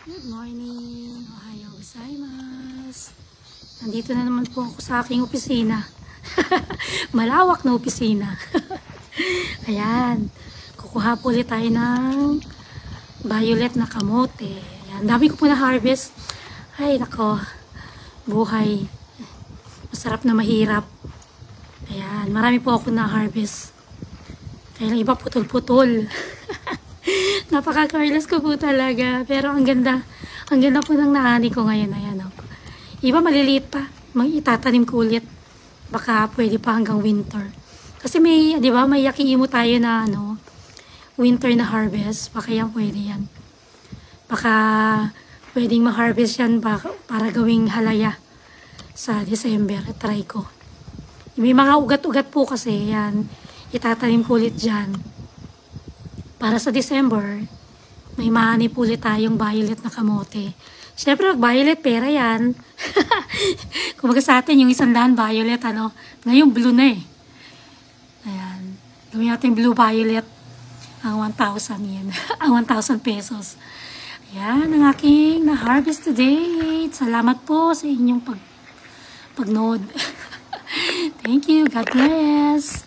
Good morning! Ohayo gozaimasu! Nandito na naman po ako sa aking opisina. Malawak na opisina. Ayan. Kukuha po ulit tayo ng violet na kamote. Ayan. Dami ko po na harvest. Ay, nako. Buhay. Masarap na mahirap. Ayan. Marami po ako na harvest. Kaya lang iba putol-putol. Napaka-careless ko po talaga. Pero ang ganda. Ang ganda po ng naani ko ngayon. Ayan o. Iba maliliit pa. Itatanim ko ulit. Baka pwede pa hanggang winter. Kasi may, di ba, may yakiimo tayo na ano, winter na harvest. Baka yan pwede yan. Baka pwedeng ma-harvest yan para gawing halaya sa December. Try ko. May mga ugat-ugat po kasi yan. Itatanim ko ulit dyan. Para sa December, may mahanip ulit tayong violet na kamote. Siyempre, violet, pera yan. Kumbaga sa atin, yung 100 violet, ano, ngayon blue na eh. Ayan. Gawin natin blue violet. Ang 1,000 yan. Ang 1,000 pesos. Ayan, ang aking na-harvest today. Salamat po sa inyong pag-nood. Thank you. God bless.